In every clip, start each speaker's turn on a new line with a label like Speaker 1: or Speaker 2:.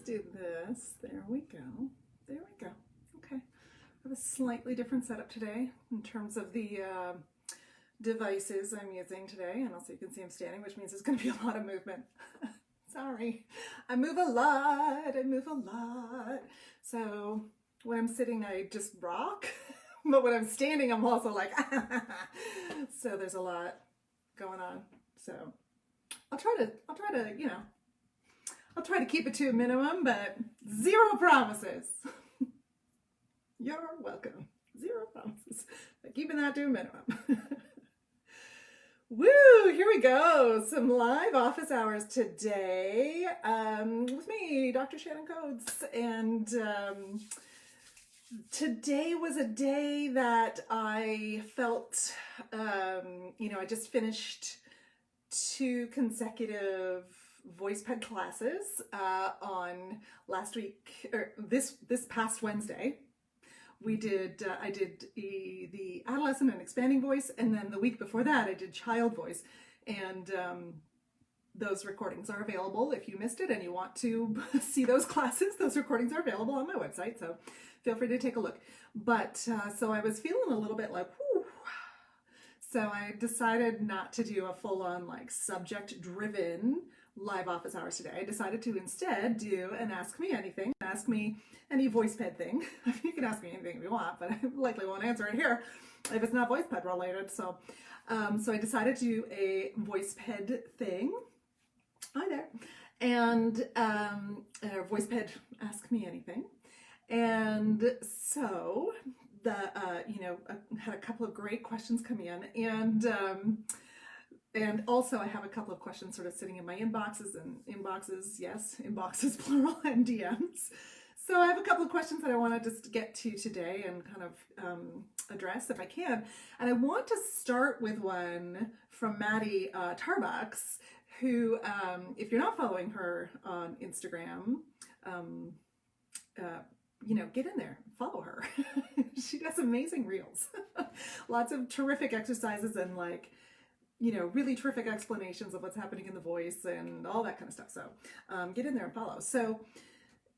Speaker 1: do this. There we go. There we go. Okay. I have a slightly different setup today in terms of the devices I'm using today. And also you can see I'm standing, which means there's going to be a lot of movement. Sorry. I move a lot. So when I'm sitting, I just rock. But when I'm standing, I'm also like, so there's a lot going on. So I'll try to keep it to a minimum, but zero promises. You're welcome. Zero promises. But keeping that to a minimum. Woo! Here we go. Some live office hours today with me, Dr. Shannon Codes. And today was a day that I felt, I just finished 2 consecutive VoicePed classes on last week, or this past Wednesday. I did the adolescent and expanding voice, and then the week before that I did child voice. And those recordings are available if you missed it and you want to see those classes. Those recordings are available on my website, so feel free to take a look. But so I was feeling a little bit like, whew. So I decided not to do a full-on subject-driven live office hours today. I decided to instead do an Ask Me Anything, Ask Me Any VoicePed thing. You can ask me anything if you want, but I likely won't answer it here if it's not VoicePed related. So I decided to do a VoicePed thing. Hi there. And VoicePed Ask Me Anything. And so I had a couple of great questions come in, and also I have a couple of questions sort of sitting in my inboxes plural, and DMs. So I have a couple of questions that I want to just get to today and kind of address if I can. And I want to start with one from Maddie Tarbucks, who, if you're not following her on Instagram, get in there, follow her. She does amazing reels. Lots of terrific exercises and really terrific explanations of what's happening in the voice and all that kind of stuff. So get in there and follow. So,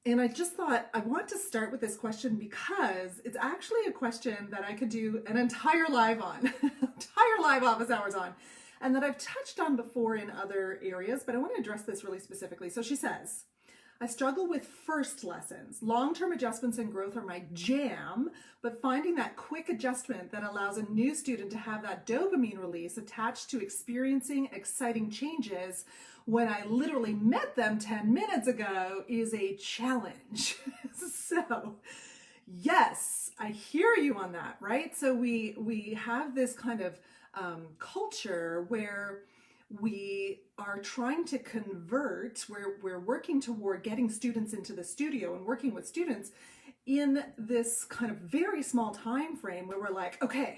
Speaker 1: and I just thought I want to start with this question because it's actually a question that I could do an entire live office hours on, and that I've touched on before in other areas, but I want to address this really specifically. So she says, I struggle with first lessons. Long-term adjustments and growth are my jam, but finding that quick adjustment that allows a new student to have that dopamine release attached to experiencing exciting changes when I literally met them 10 minutes ago is a challenge. So, yes, I hear you on that, right? So we have this kind of culture where we are trying to convert, we're working toward getting students into the studio and working with students in this kind of very small time frame where we're like, okay,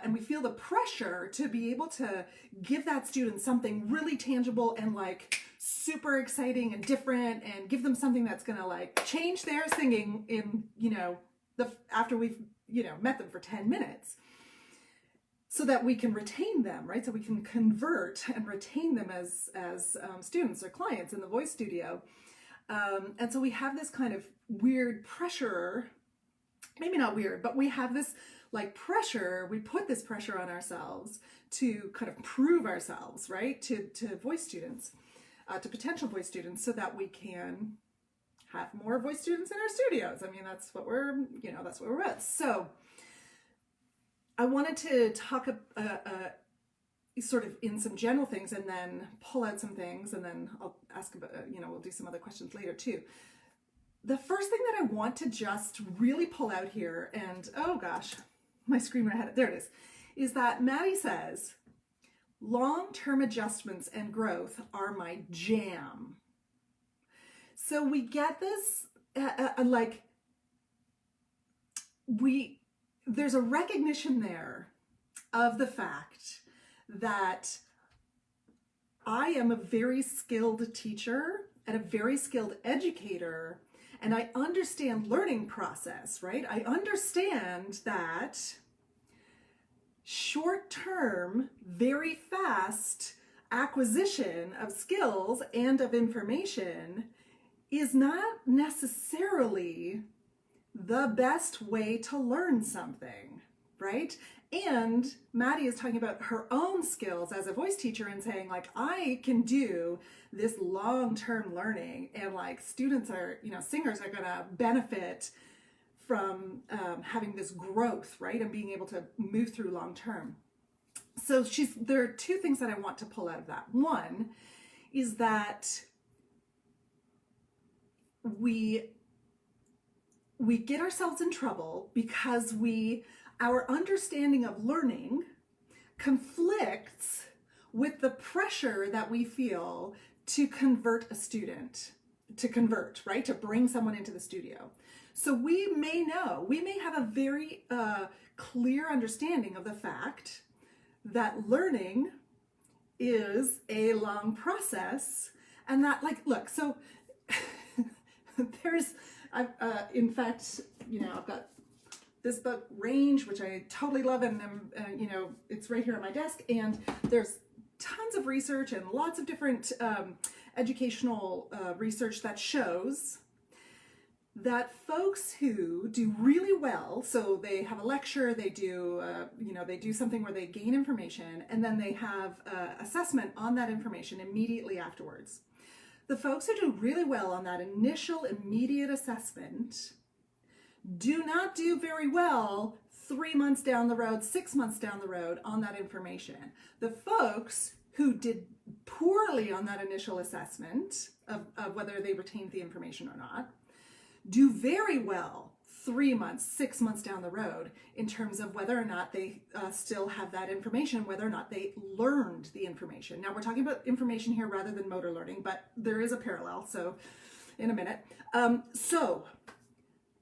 Speaker 1: and we feel the pressure to be able to give that student something really tangible and super exciting and different, and give them something that's gonna change their singing in, after we've, met them for 10 minutes. So that we can retain them, right? So we can convert and retain them as students or clients in the voice studio. And so we have this kind of weird pressure, maybe not weird, but we have this pressure, we put this pressure on ourselves to kind of prove ourselves, right? To voice students, to potential voice students, so that we can have more voice students in our studios. I mean, that's what we're at. So I wanted to talk sort of in some general things and then pull out some things, and then I'll ask about, we'll do some other questions later too. The first thing that I want to just really pull out here, and oh gosh, my screen right ahead, there it is that Maddie says, long-term adjustments and growth are my jam. So we get this, there's a recognition there of the fact that I am a very skilled teacher and a very skilled educator, and I understand learning process, right? I understand that short-term, very fast acquisition of skills and of information is not necessarily the best way to learn something, right? And Maddie is talking about her own skills as a voice teacher and saying, like, I can do this long-term learning, and like students are, singers are going to benefit from having this growth, right? And being able to move through long-term. So there are two things that I want to pull out of that. One is that we get ourselves in trouble because our understanding of learning conflicts with the pressure that we feel to convert a student, right? To bring someone into the studio. So we may have a very clear understanding of the fact that learning is a long process, and that, like, look, so in fact, I've got this book Range, which I totally love, and it's right here on my desk, and there's tons of research and lots of different educational research that shows that folks who do really well, so they have a lecture, they do something where they gain information, and then they have assessment on that information immediately afterwards. The folks who do really well on that initial immediate assessment do not do very well 3 months down the road, 6 months down the road on that information. The folks who did poorly on that initial assessment of whether they retained the information or not do very well 3 months, 6 months down the road in terms of whether or not they still have that information, whether or not they learned the information. Now, we're talking about information here rather than motor learning, but there is a parallel, so in a minute. So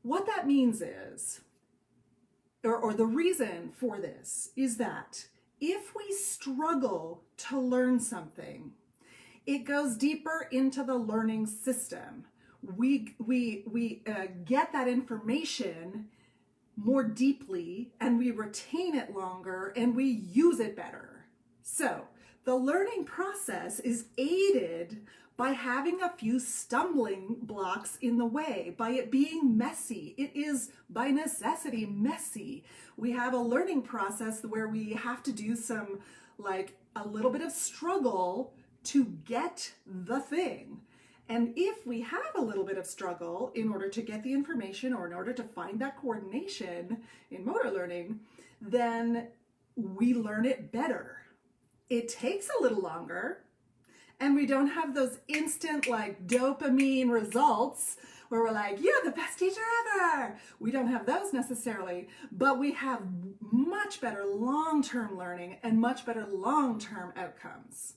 Speaker 1: what that means is, or the reason for this is that if we struggle to learn something, it goes deeper into the learning system. We get that information more deeply, and we retain it longer, and we use it better. So the learning process is aided by having a few stumbling blocks in the way, by it being messy. It is by necessity messy. We have a learning process where we have to do some, like, a little bit of struggle to get the thing. And if we have a little bit of struggle in order to get the information or in order to find that coordination in motor learning, then we learn it better. It takes a little longer, and we don't have those instant, like, dopamine results where we're like, you're the best teacher ever. We don't have those necessarily, but we have much better long-term learning and much better long-term outcomes.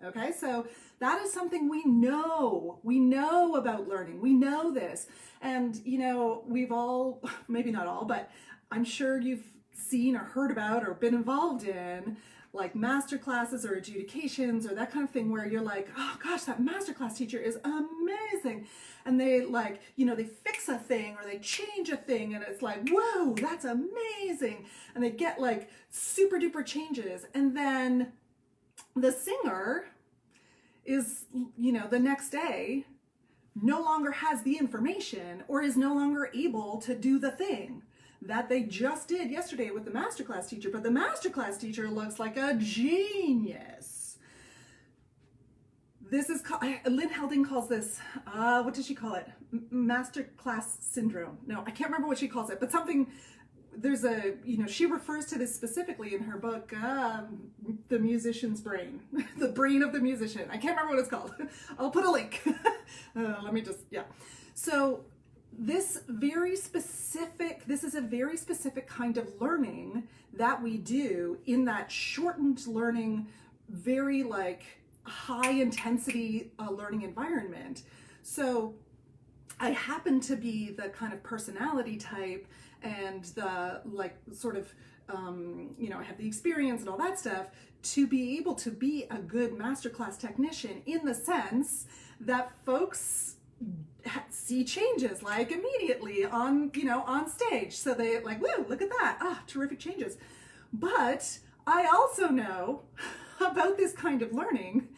Speaker 1: Okay, so that is something we know. We know about learning. We know this. And, we've all, maybe not all, but I'm sure you've seen or heard about or been involved in, like, master classes or adjudications or that kind of thing where you're like, oh gosh, that masterclass teacher is amazing. And they, like, they fix a thing or they change a thing, and it's like, whoa, that's amazing. And they get, like, super duper changes. And then the singer is, the next day no longer has the information or is no longer able to do the thing that they just did yesterday with the masterclass teacher, but the masterclass teacher looks like a genius. This is called, Lynn Helding calls this, what does she call it? MasterClass Syndrome. No, I can't remember what she calls it, but something, there's a, she refers to this specifically in her book, The Musician's Brain, the brain of the musician. I can't remember what it's called. I'll put a link. So this is a very specific kind of learning that we do in that shortened learning, very, like, high intensity learning environment. So I happen to be the kind of personality type and the, like, sort of, I have the experience and all that stuff to be able to be a good masterclass technician, in the sense that folks see changes, like, immediately on stage. So they, like, whoa, look at that. Terrific changes. But I also know about this kind of learning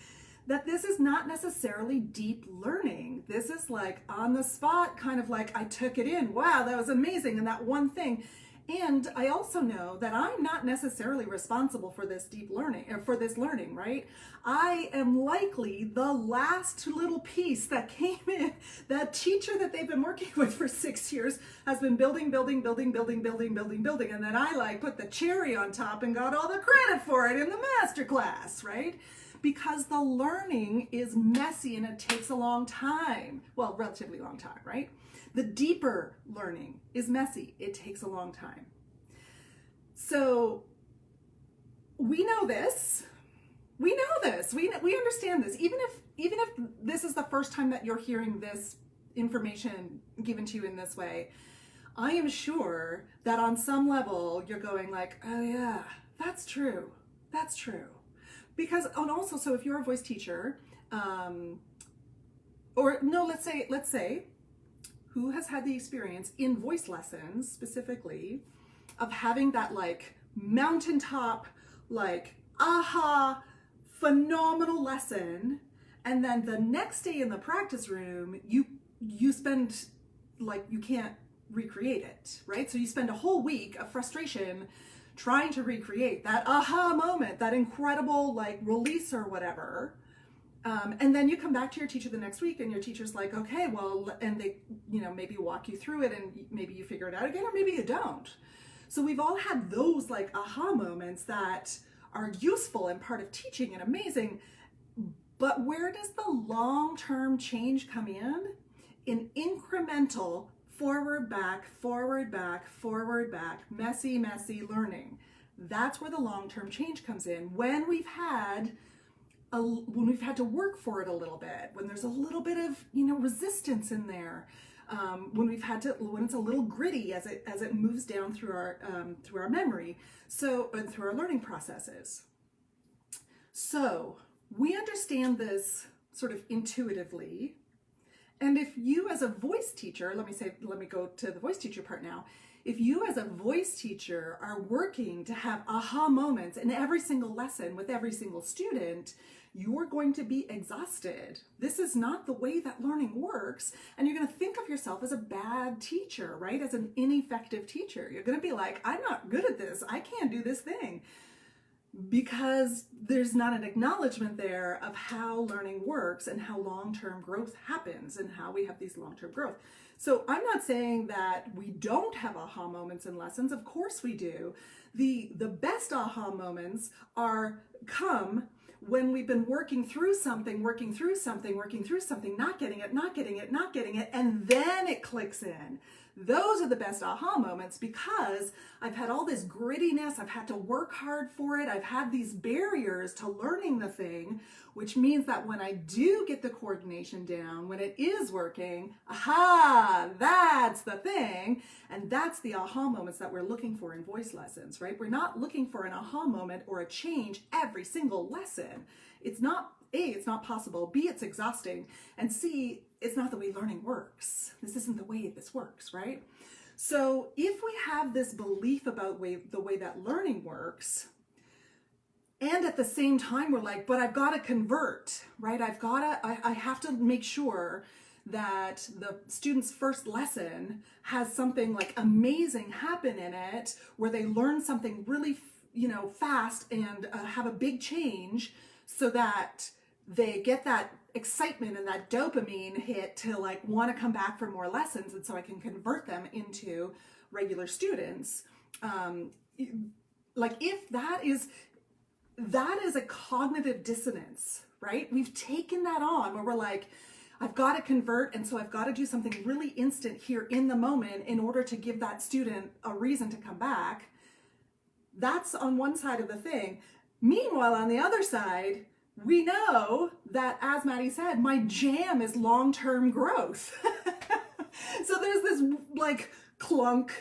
Speaker 1: that this is not necessarily deep learning. This is like on the spot, kind of like I took it in. Wow, that was amazing. And that one thing. And I also know that I'm not necessarily responsible for this deep learning, or for this learning, right? I am likely the last little piece that came in. That teacher that they've been working with for 6 years has been building. And then I like put the cherry on top and got all the credit for it in the MasterClass, right? Because the learning is messy and it takes a long time. Well, relatively long time, right? The deeper learning is messy. It takes a long time. So we know this. We know this. We understand this. Even if this is the first time that you're hearing this information given to you in this way, I am sure that on some level you're going like, oh yeah, that's true. That's true. Because, and also, so if you're a voice teacher, or no, let's say, who has had the experience in voice lessons specifically of having that like mountaintop, like, aha, phenomenal lesson, and then the next day in the practice room, you spend, like, you can't recreate it, right? So you spend a whole week of frustration trying to recreate that aha moment, that incredible like release or whatever. And then you come back to your teacher the next week and your teacher's like, okay, well, and they, maybe walk you through it and maybe you figure it out again, or maybe you don't. So we've all had those like aha moments that are useful and part of teaching and amazing. But where does the long-term change come in? In incremental forward, back, messy learning. That's where the long-term change comes in. When we've had to work for it a little bit, when there's a little bit of resistance in there, when it's a little gritty as it moves down through our memory, and through our learning processes. So we understand this sort of intuitively. And if you as a voice teacher, let me go to the voice teacher part now. If you as a voice teacher are working to have aha moments in every single lesson with every single student, you're going to be exhausted. This is not the way that learning works. And you're going to think of yourself as a bad teacher, right? As an ineffective teacher. You're going to be like, I'm not good at this. I can't do this thing. Because there's not an acknowledgement there of how learning works and how long-term growth happens and how we have these long-term growth. So I'm not saying that we don't have aha moments in lessons. Of course we do. The best aha moments come when we've been working through something, not getting it, and then it clicks in. Those are the best aha moments because I've had all this grittiness, I've had to work hard for it, I've had these barriers to learning the thing, which means that when I do get the coordination down, when it is working, aha, that's the thing. And that's the aha moments that we're looking for in voice lessons, right? We're not looking for an aha moment or a change every single lesson. It's not, A, it's not possible, B, it's exhausting, and C, it's not the way learning works. This isn't the way this works, right? So if we have this belief about the way that learning works, and at the same time we're like, but I've got to convert, right? I have to make sure that the student's first lesson has something like amazing happen in it, where they learn something really, fast and have a big change, so that they get that excitement and that dopamine hit to like want to come back for more lessons, and so I can convert them into regular students. Like if that is a cognitive dissonance, right? We've taken that on where we're like, I've got to convert, and so I've got to do something really instant here in the moment in order to give that student a reason to come back. That's on one side of the thing. Meanwhile, on the other side, we know that, as Maddie said, my jam is long-term growth. So there's this like clunk,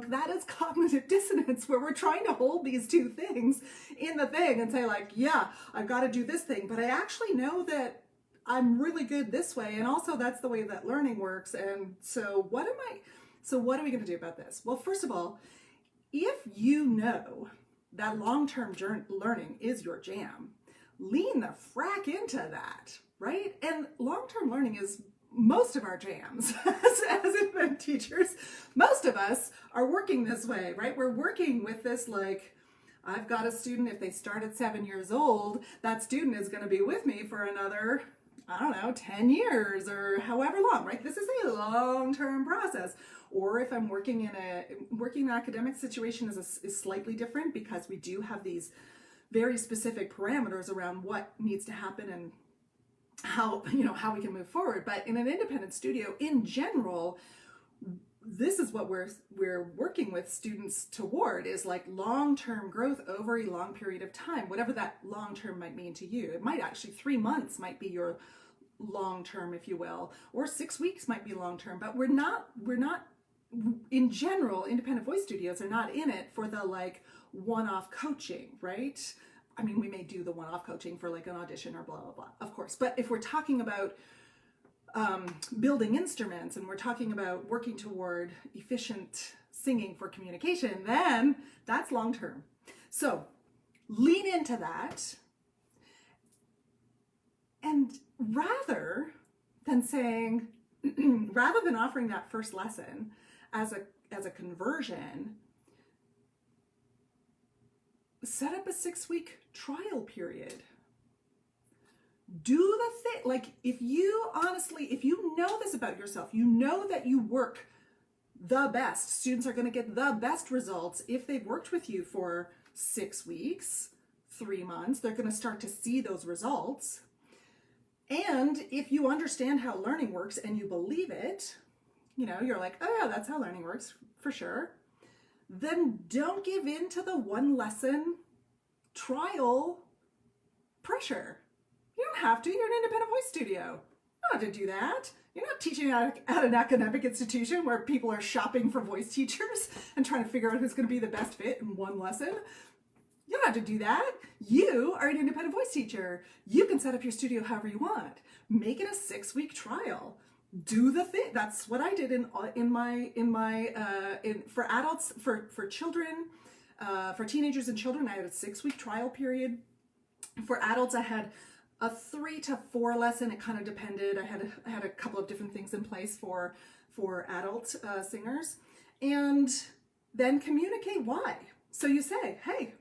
Speaker 1: that is cognitive dissonance, where we're trying to hold these two things in the thing and say like, yeah, I've got to do this thing, but I actually know that I'm really good this way, and also that's the way that learning works. And so what are we going to do about this? Well, first of all, if you know that long-term learning is your jam, lean the frack into that, right? And long-term learning is most of our jams as independent teachers. Most of us are working this way, right? We're working with this, like, I've got a student, if they start at 7 years old, that student is going to be with me for another, I don't know, 10 years or however long, right? This is a long-term process. Or if I'm working in an academic situation is slightly different, because we do have these very specific parameters around what needs to happen and how we can move forward. But in an independent studio, in general, this is what we're working with students toward, is like long-term growth over a long period of time, whatever that long-term might mean to you. It might actually, 3 months might be your long-term, if you will, or 6 weeks might be long-term, but we're not, in general, independent voice studios are not in it for the like one-off coaching, right? I mean, we may do the one-off coaching for like an audition or blah, blah, blah, of course. But if we're talking about building instruments, and we're talking about working toward efficient singing for communication, then that's long-term. So lean into that. And rather than saying, rather than offering that first lesson as a conversion, set up a 6-week trial period. Do the thing. Like, if you know this about yourself, you know that you work the best. Students are going to get the best results if they've worked with you for 6 weeks, 3 months. They're going to start to see those results. And if you understand how learning works and you believe it, you're like, oh yeah, that's how learning works for sure. Then don't give in to the one lesson trial pressure. You don't have to. You're an independent voice studio. You don't have to do that. You're not teaching at an academic institution where people are shopping for voice teachers and trying to figure out who's going to be the best fit in one lesson. You don't have to do that. You are an independent voice teacher. You can set up your studio however you want. Make it a 6-week trial. Do the thing. That's what I did for adults, for children, for teenagers and children. I had a 6-week trial period. For adults, I had a 3 to 4 lesson. It kind of depended. I had a couple of different things in place for adult singers, and then communicate why. So you say, hey,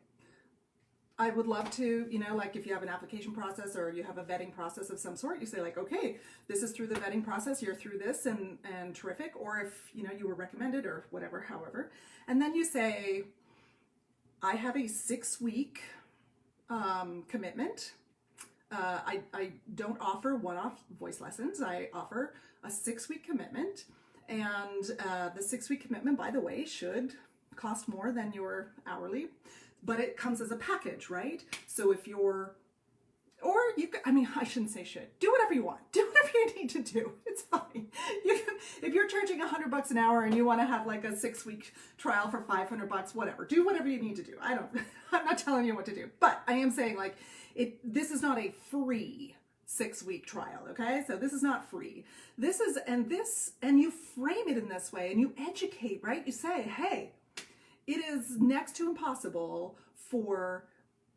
Speaker 1: I would love to, like if you have an application process or you have a vetting process of some sort, you say like, okay, this is through the vetting process, you're through this and terrific. Or if, you were recommended or whatever, however. And then you say, I have a 6-week commitment. I don't offer one-off voice lessons. I offer a 6-week commitment. And the 6-week commitment, by the way, should cost more than your hourly. But it comes as a package, right? So if I shouldn't say should. Do whatever you want. Do whatever you need to do. It's fine. If you're charging $100 an hour and you want to have like a 6-week trial for $500, whatever. Do whatever you need to do. I'm not telling you what to do, but I am saying like this is not a free 6-week trial, okay? So this is not free. And you frame it in this way and you educate, right? You say, hey, it is next to impossible for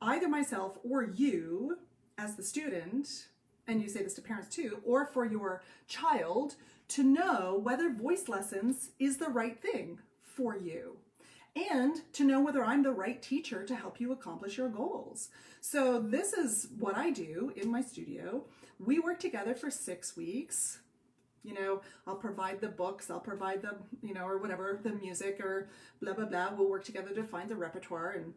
Speaker 1: either myself or you as the student, and you say this to parents too, or for your child to know whether voice lessons is the right thing for you, and to know whether I'm the right teacher to help you accomplish your goals. So this is what I do in my studio. We work together for 6 weeks. I'll provide the books, I'll provide the, or whatever, the music or blah, blah, blah. We'll work together to find the repertoire and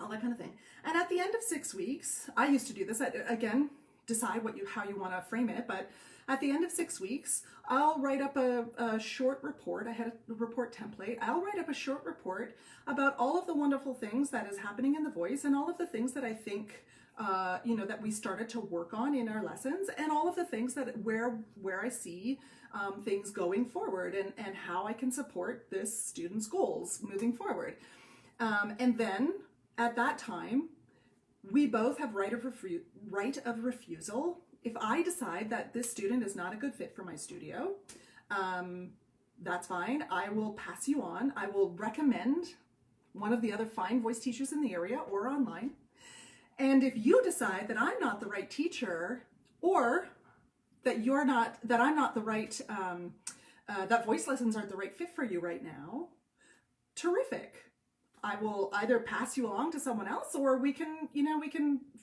Speaker 1: all that kind of thing. And at the end of 6 weeks, I used to do this, again, decide how you want to frame it, but at the end of 6 weeks, I'll write up a short report. I had a report template. I'll write up a short report about all of the wonderful things that is happening in the voice and all of the things that I think that we started to work on in our lessons, and all of the things that where I see things going forward and how I can support this student's goals moving forward. And then at that time, we both have right of refusal. If I decide that this student is not a good fit for my studio, that's fine. I will pass you on. I will recommend one of the other fine voice teachers in the area or online. And if you decide that I'm not the right teacher, or that I'm not the right, that voice lessons aren't the right fit for you right now, terrific. I will either pass you along to someone else, or we can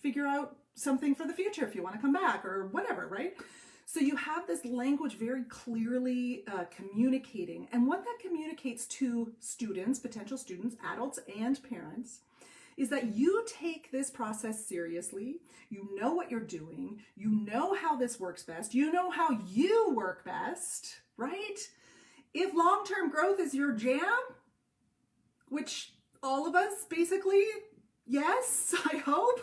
Speaker 1: figure out something for the future if you want to come back or whatever, right? So you have this language very clearly communicating. And what that communicates to students, potential students, adults, and parents is that you take this process seriously. You know what you're doing. You know how this works best. You know how you work best, right? If long-term growth is your jam, which all of us basically, yes, I hope,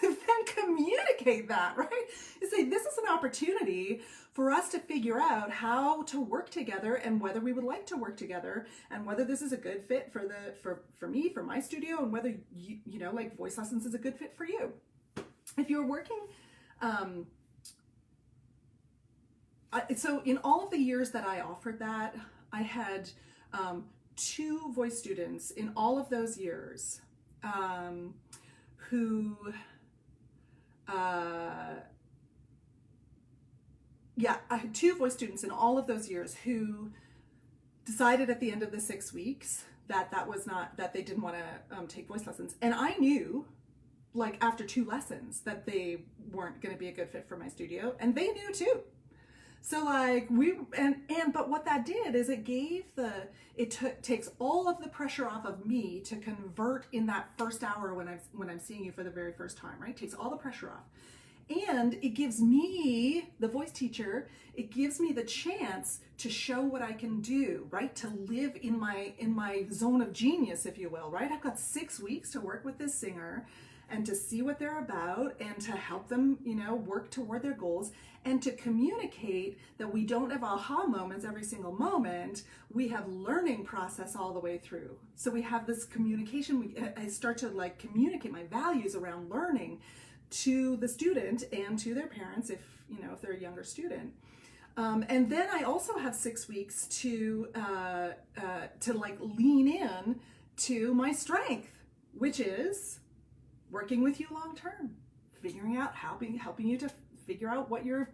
Speaker 1: then communicate that, right? You say, this is an opportunity for us to figure out how to work together and whether we would like to work together and whether this is a good fit for me, for my studio, and whether, like voice lessons is a good fit for you. If you're working, so in all of the years that I offered that, I had 2 voice students in all of those years who, I had 2 voice students in all of those years who decided at the end of the 6 weeks that they didn't want to take voice lessons. And I knew, like, after 2 lessons that they weren't going to be a good fit for my studio, and they knew too. So like but what that did is it takes all of the pressure off of me to convert in that first hour when I'm seeing you for the very first time, right? It takes all the pressure off. And it gives me, the voice teacher, it gives me the chance to show what I can do, right? To live in my zone of genius, if you will, right? I've got 6 weeks to work with this singer and to see what they're about and to help them, work toward their goals, and to communicate that we don't have aha moments every single moment. We have learning process all the way through. So we have this communication. I start to like communicate my values around learning to the student and to their parents if they're a younger student. And then I also have 6 weeks to like lean in to my strength, which is working with you long term, figuring out helping you to figure out what you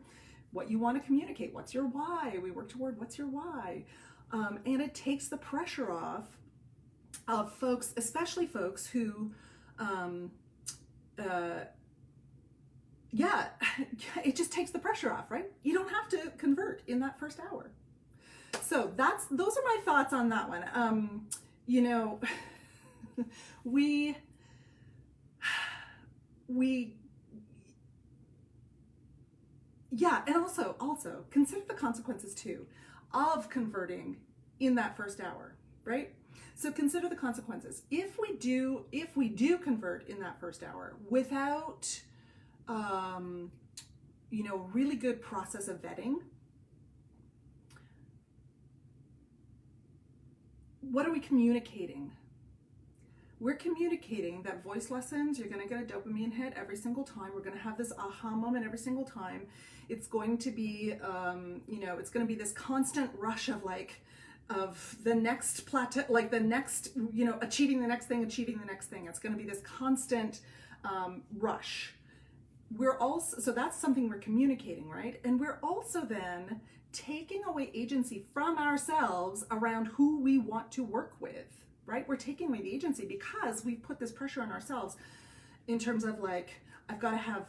Speaker 1: want to communicate. What's your why? We work toward what's your why, and it takes the pressure off of folks, especially folks who, it just takes the pressure off, right? You don't have to convert in that first hour. So those are my thoughts on that one. And also consider the consequences too of converting in that first hour, right? So consider the consequences. If we do convert in that first hour without really good process of vetting, what are we communicating? We're communicating that voice lessons, you're going to get a dopamine hit every single time. We're going to have this aha moment every single time. It's going to be, it's going to be this constant rush of the next plateau, like the next, achieving the next thing. It's going to be this constant rush. So that's something we're communicating, right? And we're also then taking away agency from ourselves around who we want to work with. Right? We're taking away the agency because we've put this pressure on ourselves in terms of like, I've got to have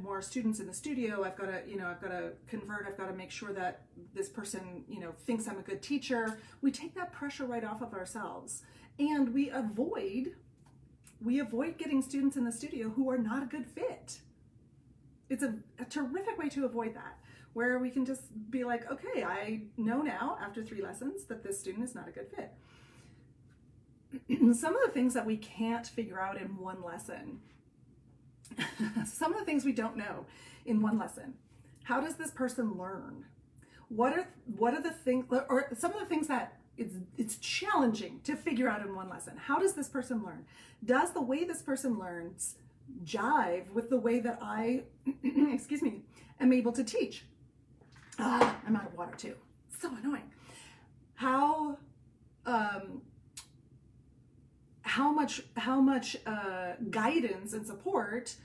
Speaker 1: more students in the studio. I've got to convert. I've got to make sure that this person, thinks I'm a good teacher. We take that pressure right off of ourselves, and we avoid getting students in the studio who are not a good fit. It's a terrific way to avoid that, where we can just be like, okay, I know now after 3 lessons that this student is not a good fit. Some of the things that we can't figure out in one lesson, some of the things we don't know in one lesson. How does this person learn? What are the things, or some of the things that it's challenging to figure out in one lesson? How does this person learn? Does the way this person learns jive with the way that I, am able to teach? I'm out of water too. So annoying. How how much guidance and support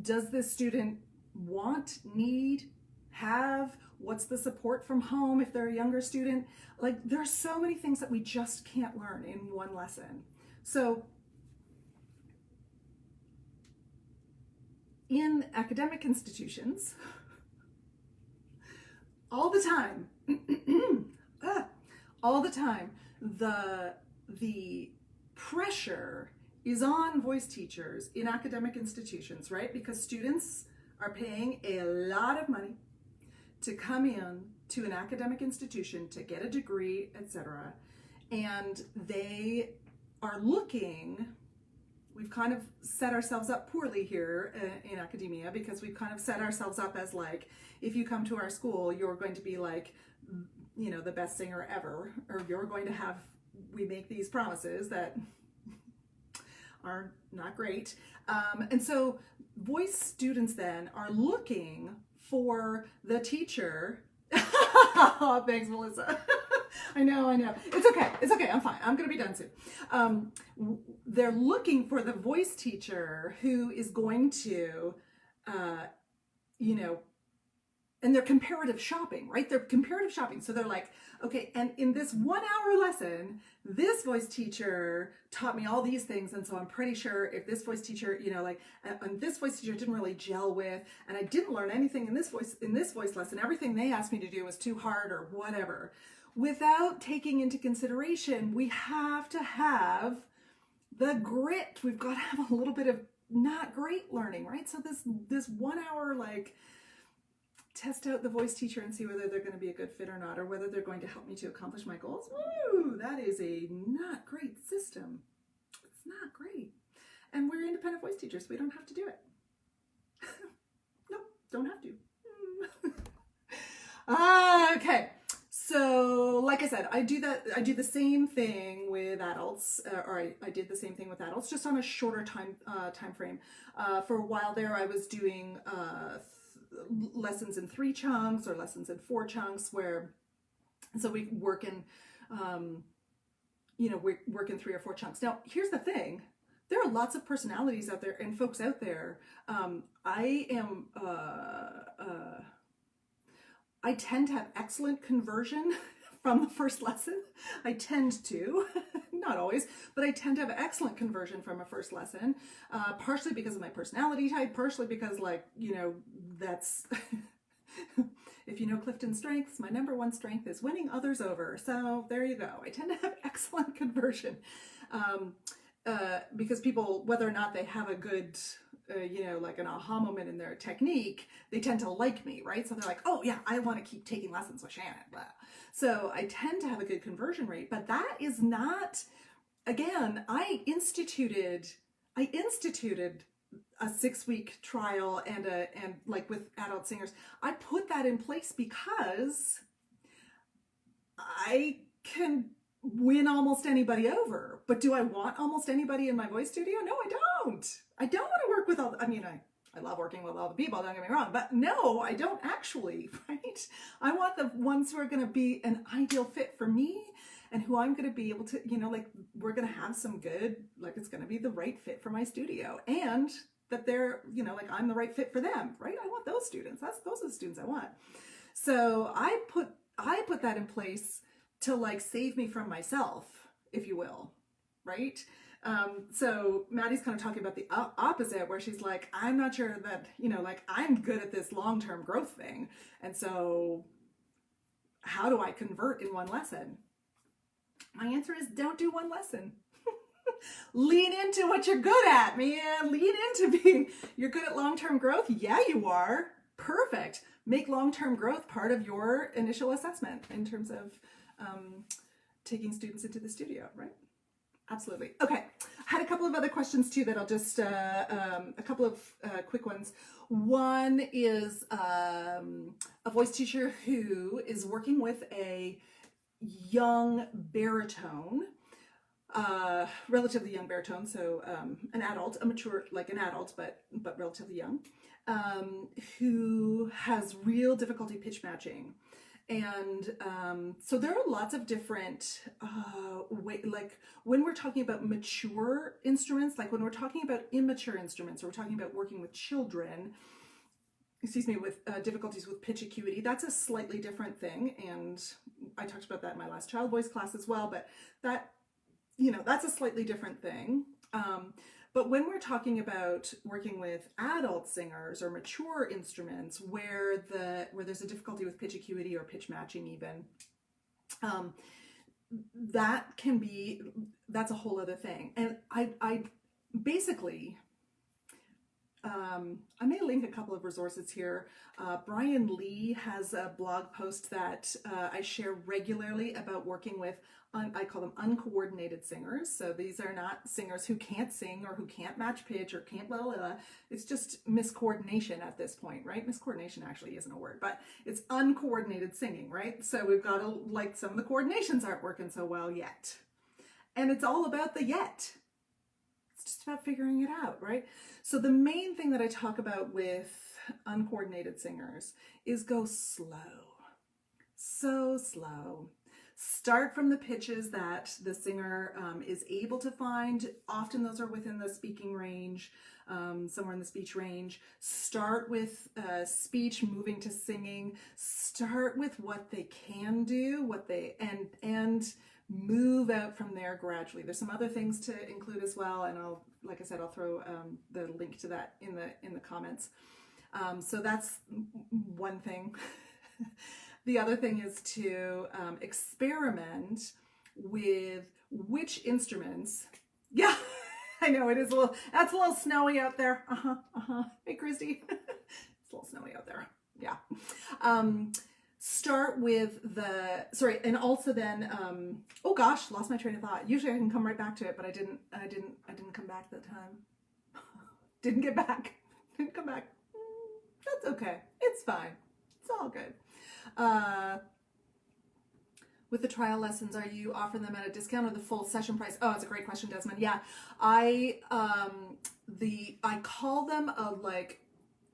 Speaker 1: does this student want, need, have? What's the support from home if they're a younger student? Like, there are so many things that we just can't learn in one lesson. So in academic institutions, all the time, the pressure is on voice teachers in academic institutions, right? Because students are paying a lot of money to come in to an academic institution to get a degree, etc. And they are looking, we've kind of set ourselves up poorly here in academia, because we've kind of set ourselves up as like, if you come to our school, you're going to be like, you know, the best singer ever, or you're going to have, we make these promises that are not great. And so voice students then are looking for the teacher. Thanks, Melissa. I know. It's okay. I'm fine. I'm going to be done soon. They're looking for the voice teacher who is going to, you know, and they're comparative shopping, right? They're comparative shopping. So they're like, okay, and in this 1 hour lesson, this voice teacher taught me all these things. And so I'm pretty sure if this voice teacher, you know, like, and this voice teacher didn't really gel with, and I didn't learn anything in this voice lesson, everything they asked me to do was too hard or whatever. Without taking into consideration, we have to have the grit. We've got to have a little bit of not great learning, right? So this 1 hour, like, test out the voice teacher and see whether they're going to be a good fit or not, or whether they're going to help me to accomplish my goals. Woo, that is a not great system. It's not great. And we're independent voice teachers. We don't have to do it. Nope, don't have to. Okay. So, like I said, I do the same thing with adults, or I did the same thing with adults, just on a shorter time frame. For a while there, I was doing lessons in 3 chunks or lessons in 4 chunks, so we work in, we work in 3 or 4 chunks. Now, here's the thing. There are lots of personalities out there and folks out there. I tend to have excellent conversion from the first lesson. I tend to, not always, but I tend to have excellent conversion from a first lesson, partially because of my personality type, partially because, like, you know, that's, if you know Clifton's strengths, my number 1 strength is winning others over. So there you go. I tend to have excellent conversion, because people, whether or not they have a good, like an aha moment in their technique, they tend to like me, right? So they're like, oh yeah, I want to keep taking lessons with Shannon. Blah. So I tend to have a good conversion rate, but that is not, again, I instituted a 6-week trial and like with adult singers. I put that in place because I can win almost anybody over. But do I want almost anybody in my voice studio? No, I don't. I don't want to work with all, I love working with all the people, don't get me wrong, but no, I don't actually, right? I want the ones who are going to be an ideal fit for me and who I'm going to be able to, like, we're going to have some good, like, it's going to be the right fit for my studio, and that they're, like, I'm the right fit for them, right? I want those students. Those are the students I want. So I put that in place to, like, save me from myself, if you will, right? So Maddie's kind of talking about the opposite, where she's like, I'm not sure that, like, I'm good at this long-term growth thing. And so how do I convert in 1 lesson? My answer is don't do 1 lesson. Lean into what you're good at, man. Lean into being, you're good at long-term growth. Yeah, you are. Perfect. Make long-term growth part of your initial assessment in terms of taking students into the studio, right? Absolutely. Okay. I had a couple of other questions too that I'll just, a couple of quick ones. One is a voice teacher who is working with a young baritone, relatively young baritone, so an adult, a mature, like an adult, but relatively young, who has real difficulty pitch matching. And so there are lots of different like when we're talking about mature instruments, like when we're talking about immature instruments, or we're talking about working with children, excuse me, with difficulties with pitch acuity, that's a slightly different thing. And I talked about that in my last child voice class as well, but that, you know, that's a slightly different thing. But when we're talking about working with adult singers or mature instruments where there's a difficulty with pitch acuity or pitch matching even, that's a whole other thing. And I basically, I may link a couple of resources here. Brian Lee has a blog post that I share regularly about working with, I call them uncoordinated singers. So these are not singers who can't sing or who can't match pitch or can't blah, blah, blah. It's just miscoordination at this point, right? Miscoordination actually isn't a word, but it's uncoordinated singing, right? So we've got to, like, some of the coordinations aren't working so well yet. And it's all about the yet. It's just about figuring it out, right? So the main thing that I talk about with uncoordinated singers is go slow. So slow. Start from the pitches that the singer is able to find. Often those are within the speaking range, somewhere in the speech range. Start with speech, moving to singing. Start with what they can do, and move out from there gradually. There's some other things to include as well, and like I said, I'll throw the link to that in the comments. So that's one thing. The other thing is to experiment with which instruments. Yeah, I know it is that's a little snowy out there. Hey, Christy. It's a little snowy out there. Yeah. Start with and also then, oh gosh, lost my train of thought. Usually I can come right back to it, but I didn't come back that time. Didn't get back. Didn't come back. That's okay. It's fine. It's all good. With the trial lessons, are you offering them at a discount or the full session price? Oh, that's a great question, Desmond. Yeah, I call them a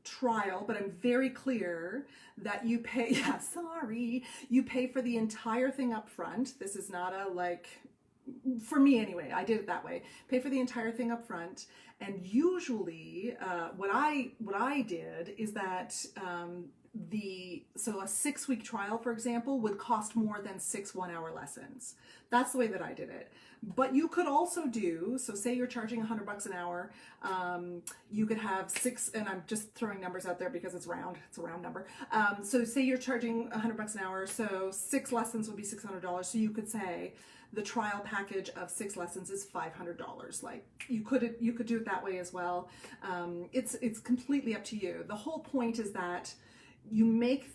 Speaker 1: trial, but I'm very clear that you pay. Yeah, sorry, you pay for the entire thing up front. This is not a for me anyway. I did it that way. Pay for the entire thing up front, and usually, what I did is that. So a 6-week trial, for example, would cost more than 6 one-hour lessons. That's the way that I did it. But you could also do, so say you're charging $100 an hour, you could have 6, and I'm just throwing numbers out there because it's a round number. So say you're charging $100 an hour, so 6 lessons would be $600. So you could say the trial package of 6 lessons is $500. Like you could do it that way as well. It's completely up to you. The whole point is that you make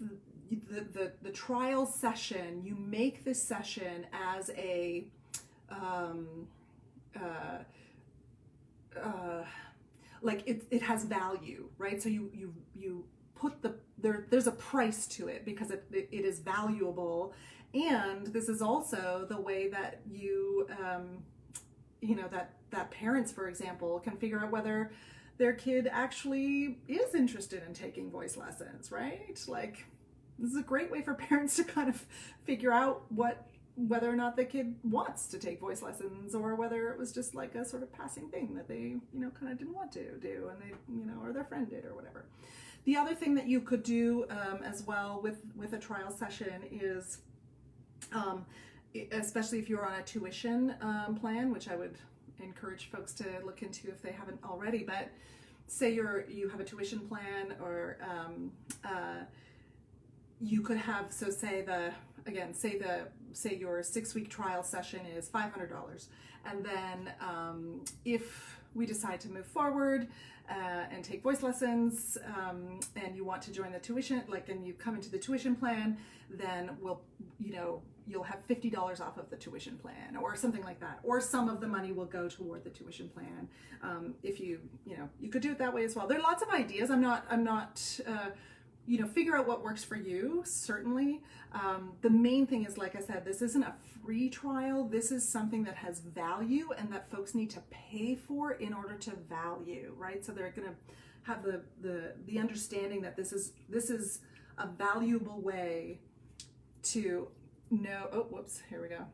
Speaker 1: the trial session, you make this session as a it has value, right? So you put there's a price to it because it is valuable, and this is also the way that you that parents, for example, can figure out whether their kid actually is interested in taking voice lessons, right? Like, this is a great way for parents to kind of figure out whether or not the kid wants to take voice lessons, or whether it was just like a sort of passing thing that they, kind of didn't want to do, and they, or their friend did or whatever. The other thing that you could do as well with a trial session is, especially if you're on a tuition plan, which I would encourage folks to look into if they haven't already, but say you have a tuition plan, or you could have, so say your 6-week trial session is $500, and then if we decide to move forward and take voice lessons, and you want to join the tuition, and you come into the tuition plan, then you'll have $50 off of the tuition plan, or something like that, or some of the money will go toward the tuition plan. If you could do it that way as well. There are lots of ideas. I'm not figure out what works for you, certainly. The main thing is, like I said, this isn't a free trial. This is something that has value and that folks need to pay for in order to value, right? So they're going to have the understanding that this is a valuable way to know, oh, whoops, here we go.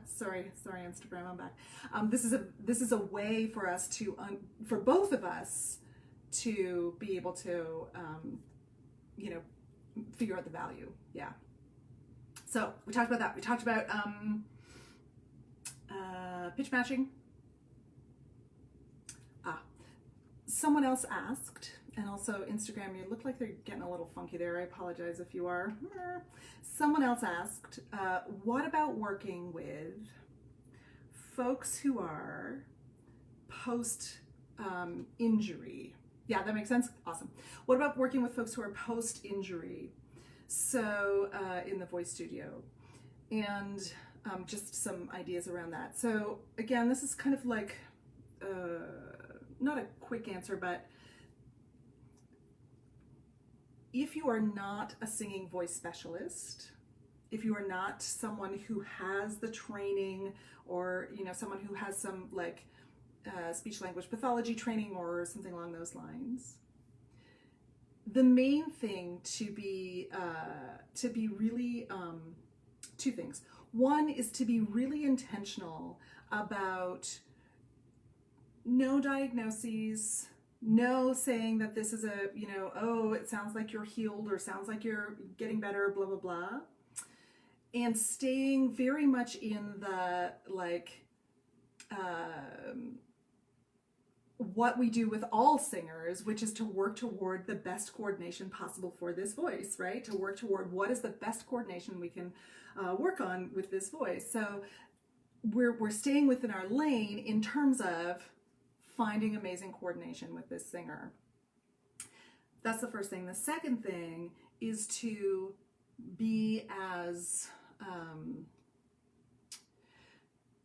Speaker 1: sorry, Instagram, I'm back. This is a way for us to, for both of us to be able to, you know, figure out the value. Yeah. So we talked about that. We talked about pitch matching. Someone else asked, and also Instagram, you look like they're getting a little funky there. I apologize if you are. Someone else asked, what about working with folks who are post-injury? Yeah, that makes sense. Awesome. What about working with folks who are post-injury? So in the voice studio, and just some ideas around that. So again, this is kind of like not a quick answer, but if you are not a singing voice specialist, if you are not someone who has the training, or you know, someone who has some like speech language pathology training or something along those lines, the main thing to be really two things. One is to be really intentional about no diagnoses, no saying that this is a, you know, oh, it sounds like you're healed or sounds like you're getting better, blah, blah, blah. And staying very much in the, like, what we do with all singers, which is to work toward the best coordination possible for this voice, right? To work toward what is the best coordination we can work on with this voice. So we're staying within our lane in terms of finding amazing coordination with this singer. That's the first thing. The second thing is to be as,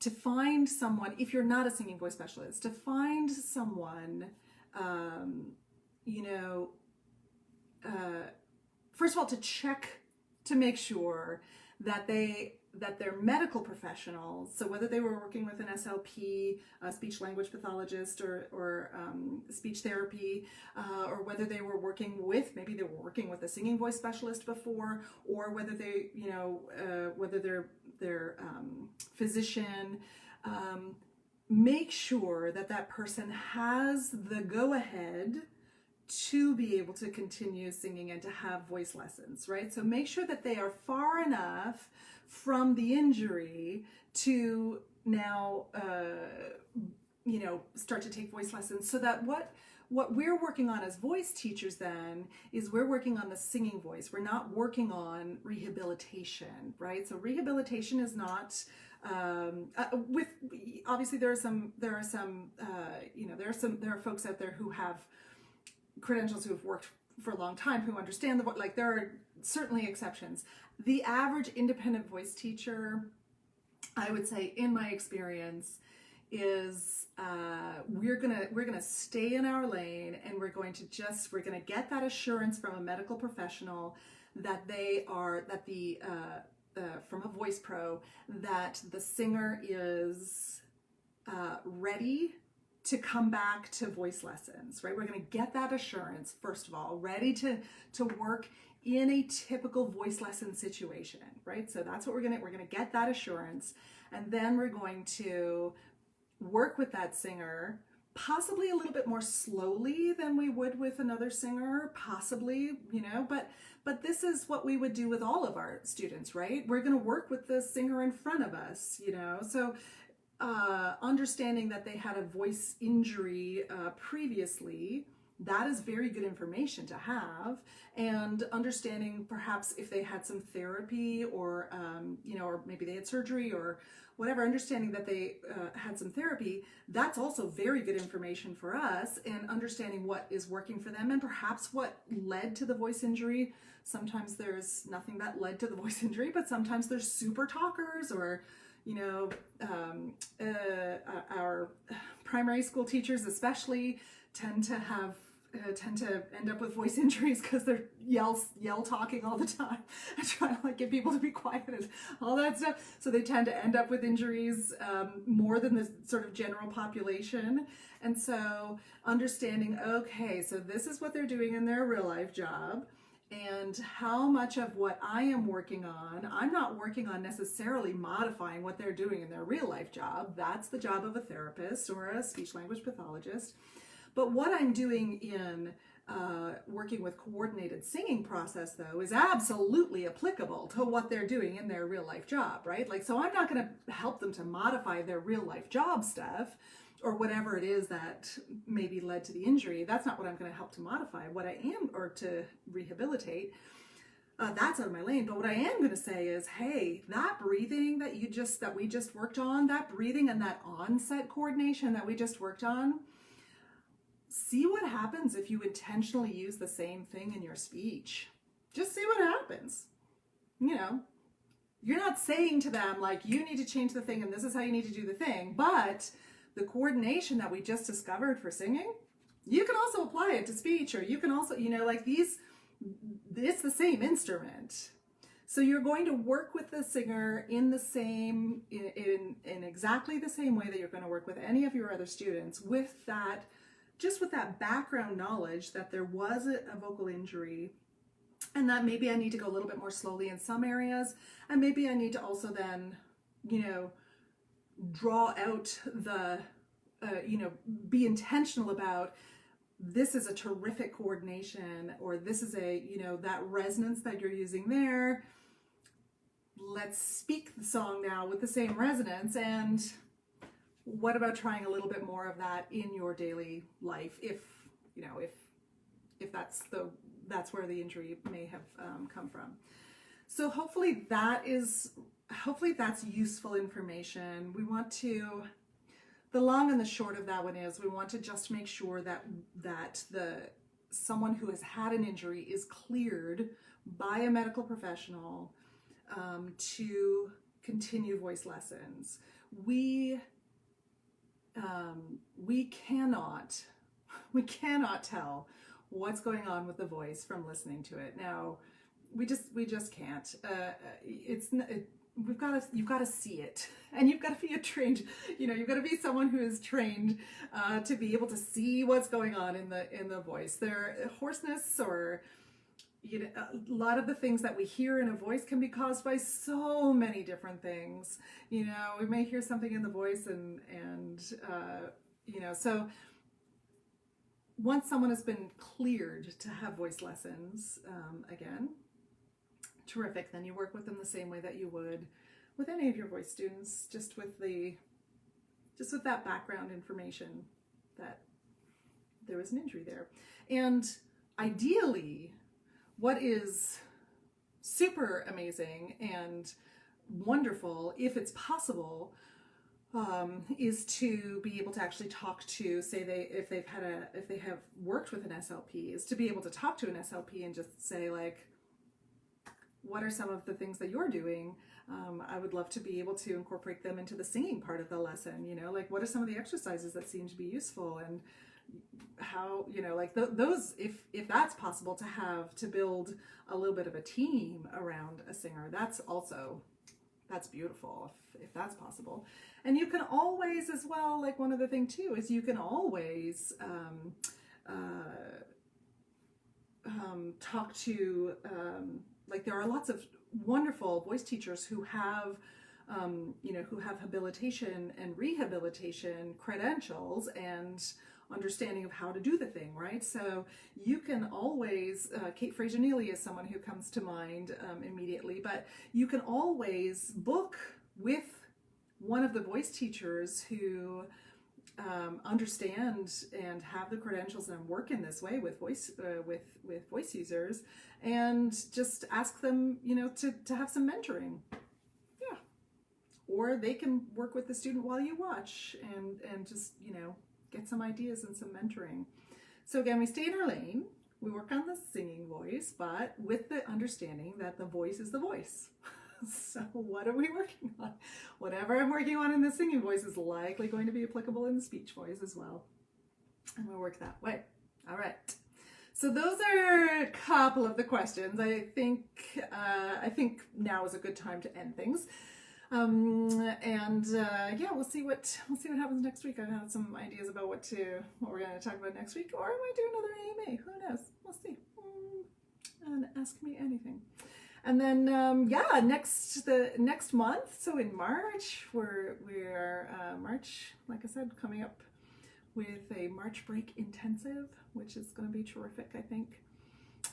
Speaker 1: to find someone, if you're not a singing voice specialist, to find someone, you know, first of all, to check to make sure that they're medical professionals. So whether they were working with an SLP, a speech language pathologist, or speech therapy, or whether they were working with, maybe they were working with a singing voice specialist before, or whether they, you know, whether their physician, make sure that that person has the go-ahead to be able to continue singing and to have voice lessons, right? So make sure that they are far enough from the injury to now, you know, start to take voice lessons, so that what we're working on as voice teachers then is we're working on the singing voice. We're not working on rehabilitation, right? So rehabilitation is not, with, obviously there are some, you know, there are folks out there who have credentials, who have worked for a long time, who understand the, like, there are certainly exceptions. The average independent voice teacher, I would say, in my experience, is we're gonna stay in our lane, and we're gonna get that assurance from a medical professional that they are, that the from a voice pro, that the singer is ready to come back to voice lessons, right? We're going to get that assurance, first of all, ready to work in a typical voice lesson situation, right? So that's what we're going to get that assurance, and then we're going to work with that singer, possibly a little bit more slowly than we would with another singer, possibly, you know, but this is what we would do with all of our students, right? We're going to work with the singer in front of us, you know, so understanding that they had a voice injury previously, that is very good information to have. And understanding perhaps if they had some therapy, or you know, or maybe they had surgery or whatever, understanding that they had some therapy, that's also very good information for us, and understanding what is working for them and perhaps what led to the voice injury. Sometimes there's nothing that led to the voice injury, but sometimes there's super talkers, or you know, our primary school teachers especially tend to end up with voice injuries because they're yell talking all the time and trying to like get people to be quiet and all that stuff. So they tend to end up with injuries more than the sort of general population. And so understanding, okay, so this is what they're doing in their real life job, And how much of what I am working on, I'm not working on necessarily modifying what they're doing in their real life job. That's the job of a therapist or a speech language pathologist. But what I'm doing in working with coordinated singing process, though, is absolutely applicable to what they're doing in their real life job, right? Like, so I'm not going to help them to modify their real life job stuff or whatever it is that maybe led to the injury. That's not what I'm going to help to modify. What I am, or to rehabilitate, that's out of my lane. But what I am going to say is, hey, that breathing that we just worked on, that breathing and that onset coordination that we just worked on, see what happens if you intentionally use the same thing in your speech. Just see what happens. You know, you're not saying to them, like, you need to change the thing and this is how you need to do the thing, but the coordination that we just discovered for singing, you can also apply it to speech, or you can also, you know, like it's the same instrument. So you're going to work with the singer in exactly the same way that you're going to work with any of your other students, with that, just with that background knowledge that there was a vocal injury, and that maybe I need to go a little bit more slowly in some areas, and maybe I need to also then, you know, draw out the, be intentional about, this is a terrific coordination, or this is a, you know, that resonance that you're using there. Let's speak the song now with the same resonance, and what about trying a little bit more of that in your daily life, if, you know, if that's where the injury may have come from. So hopefully that's useful information. We want to, the long and the short of that one is, we want to just make sure that someone who has had an injury is cleared by a medical professional to continue voice lessons. We cannot tell what's going on with the voice from listening to it. Now, we just can't. You've got to see it, and you've got to be you've got to be someone who is trained to be able to see what's going on in the voice. Their hoarseness, or, you know, a lot of the things that we hear in a voice can be caused by so many different things. You know, we may hear something in the voice and you know, so once someone has been cleared to have voice lessons, again, terrific. Then you work with them the same way that you would with any of your voice students, just with that background information that there was an injury there. And ideally, what is super amazing and wonderful, if it's possible, is to be able to actually talk to, say, if they have worked with an SLP, is to be able to talk to an SLP and just say, like, what are some of the things that you're doing? I would love to be able to incorporate them into the singing part of the lesson. You know, like, what are some of the exercises that seem to be useful, and how, you know, like those, if that's possible to build a little bit of a team around a singer, that's beautiful if that's possible. And you can always, as well, like, one other thing too is you can always talk to, like, there are lots of wonderful voice teachers who have who have habilitation and rehabilitation credentials and understanding of how to do the thing, right? So you can always, Kate Fraser-Neely is someone who comes to mind immediately, but you can always book with one of the voice teachers who understand and have the credentials and work in this way with voice users, and just ask them, you know, to have some mentoring. Yeah. Or they can work with the student while you watch and just, you know, get some ideas and some mentoring. So again, we stay in our lane. We work on the singing voice, but with the understanding that the voice is the voice. So what are we working on? Whatever I'm working on in the singing voice is likely going to be applicable in the speech voice as well. And we'll work that way. All right. So those are a couple of the questions. I think now is a good time to end things. Yeah, we'll see what happens next week. I've had some ideas about what we're going to talk about next week, or I might do another AMA. Who knows? We'll see. and ask me anything. And then yeah, next month, so in March, we're March, like I said, coming up with a March break intensive, which is going to be terrific, I think.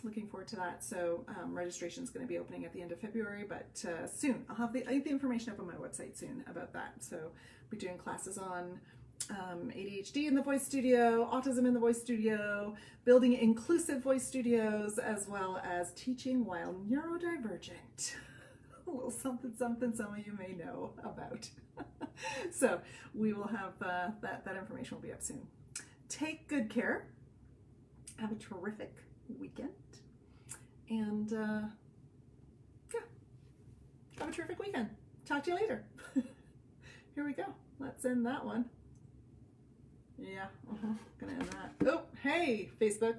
Speaker 1: Looking forward to that. So registration is going to be opening at the end of February, but soon. I'll have the information up on my website soon about that. So we're doing classes on ADHD in the voice studio, autism in the voice studio, building inclusive voice studios, as well as teaching while neurodivergent. A little something some of you may know about. So we will have that information will be up soon. Take good care. Have a terrific weekend. And yeah, have a terrific weekend. Talk to you later. Here we go. Let's end that one. Yeah, gonna end that. Oh, hey, Facebook.